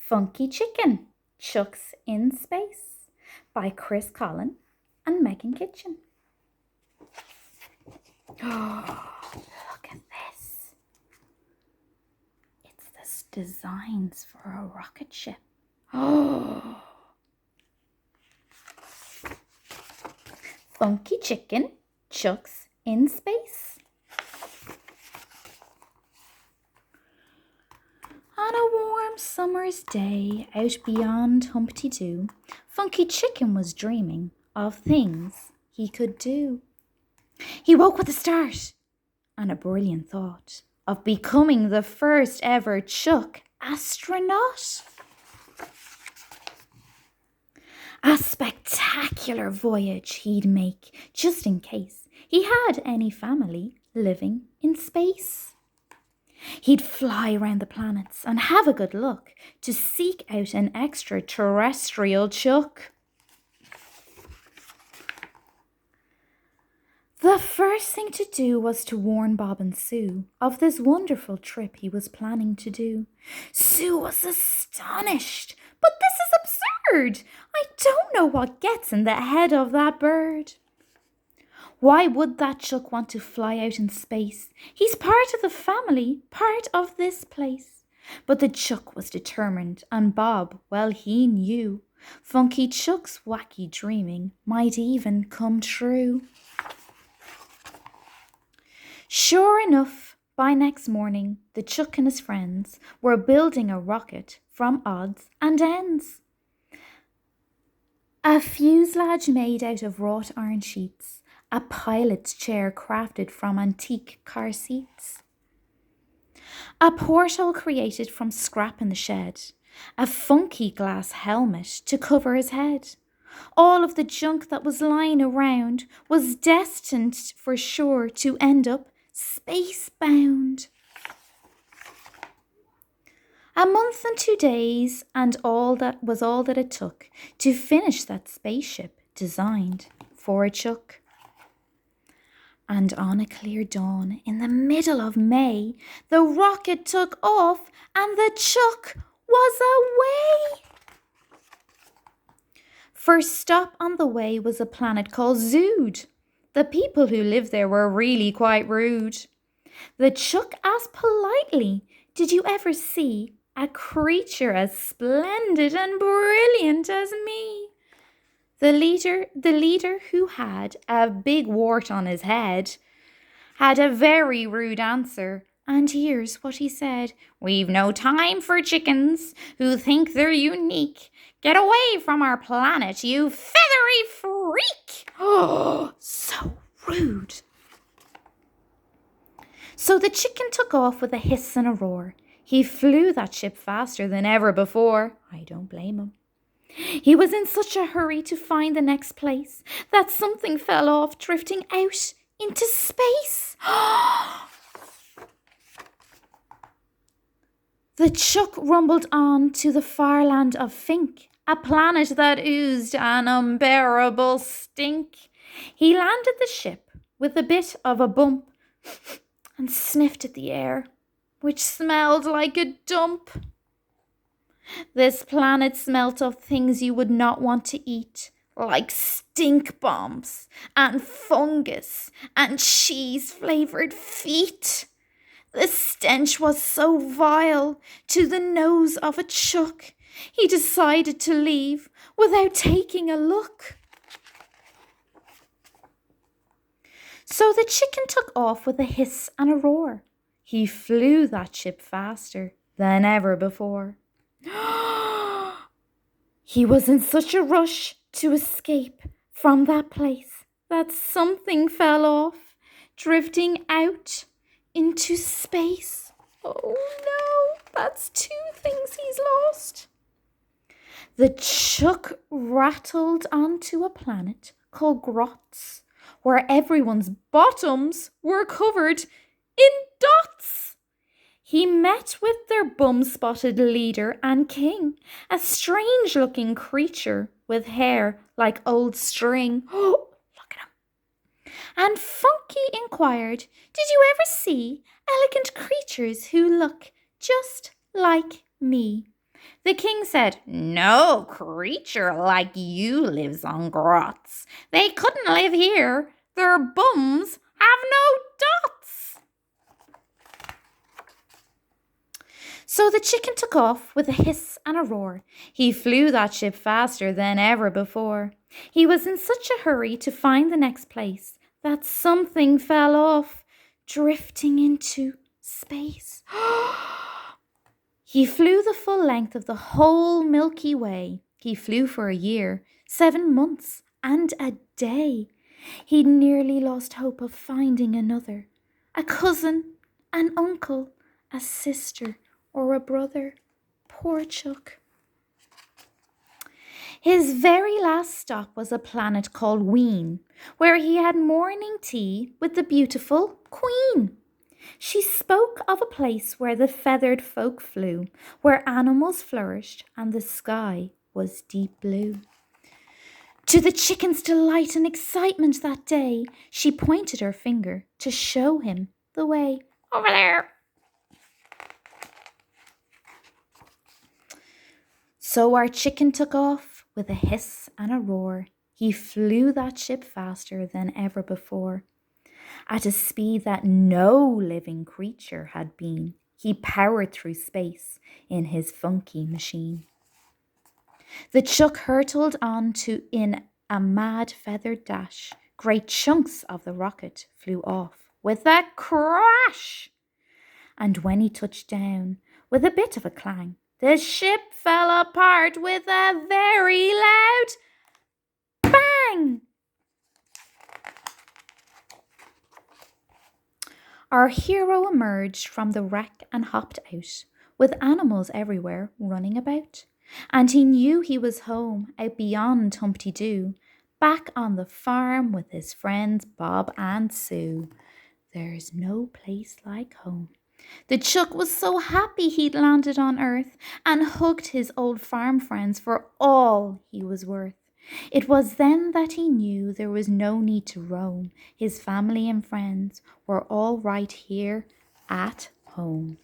Funky Chicken, Chooks in Space by Chris Collin and Megan Kitchen. Oh, look at this. It's the designs for a rocket ship. Oh. Funky Chicken, Chooks in Space. On a warm summer's day out beyond Humpty Doo, Funky Chicken was dreaming of things he could do. He woke with a start and a brilliant thought of becoming the first ever Chook astronaut. A spectacular voyage he'd make just in case he had any family living in space. He'd fly around the planets and have a good look to seek out an extraterrestrial Chook. The first thing to do was to warn Bob and Sue of this wonderful trip he was planning to do. Sue was astonished. But this is absurd. I don't know what gets in the head of that bird. Why would that Chook want to fly out in space? He's part of the family, part of this place. But the Chook was determined, and Bob, well, he knew. Funky Chook's wacky dreaming might even come true. Sure enough, by next morning, the Chook and his friends were building a rocket from odds and ends. A fuselage made out of wrought iron sheets, a pilot's chair crafted from antique car seats, a porthole created from scrap in the shed, a funky glass helmet to cover his head. All of the junk that was lying around was destined for sure to end up space-bound. A month and 2 days, and all that it took to finish that spaceship designed for a Chook. And on a clear dawn in the middle of May, the rocket took off and the Chook was away. First stop on the way was a planet called Zood. The people who lived there were really quite rude. The Chook asked politely, "Did you ever see a creature as splendid and brilliant as me?" The leader who had a big wart on his head, had a very rude answer. And here's what he said: "We've no time for chickens who think they're unique. Get away from our planet, you feathery freak!" Oh, so rude. So the chicken took off with a hiss and a roar. He flew that ship faster than ever before. I don't blame him. He was in such a hurry to find the next place that something fell off, drifting out into space. The Chook rumbled on to the far land of Fink, a planet that oozed an unbearable stink. He landed the ship with a bit of a bump and sniffed at the air, which smelled like a dump. This planet smelt of things you would not want to eat, like stink bombs and fungus and cheese-flavored feet. The stench was so vile to the nose of a Chook, he decided to leave without taking a look. So the chicken took off with a hiss and a roar. He flew that ship faster than ever before. He was in such a rush to escape from that place that something fell off, drifting out into space. Oh no, that's 2 things he's lost. The Chook rattled onto a planet called Grots, where everyone's bottoms were covered in dots. He met with their bum-spotted leader and king, a strange-looking creature with hair like old string. Oh, look at him. And Funky inquired, "Did you ever see elegant creatures who look just like me?" The king said, "No creature like you lives on grots. They couldn't live here. Their bums have no dots." So the chicken took off with a hiss and a roar. He flew that ship faster than ever before. He was in such a hurry to find the next place that something fell off, drifting into space. He flew the full length of the whole Milky Way. He flew for a year, 7 months, and a day. He'd nearly lost hope of finding another, a cousin, an uncle, a sister, or a brother. Poor Chook. His very last stop was a planet called Ween, where he had morning tea with the beautiful Queen. She spoke of a place where the feathered folk flew, where animals flourished, and the sky was deep blue. To the chicken's delight and excitement that day, she pointed her finger to show him the way. "Over there." So our chicken took off with a hiss and a roar. He flew that ship faster than ever before. At a speed that no living creature had been, he powered through space in his funky machine. The Chook hurtled on in a mad feathered dash. Great chunks of the rocket flew off with a crash. And when he touched down, with a bit of a clang, the ship fell apart with a very loud bang. Our hero emerged from the wreck and hopped out, with animals everywhere running about. And he knew he was home, out beyond Humpty Doo, back on the farm with his friends Bob and Sue. There's no place like home. The Chook was so happy he'd landed on Earth and hugged his old farm friends for all he was worth. It was then that he knew there was no need to roam. His family and friends were all right here at home.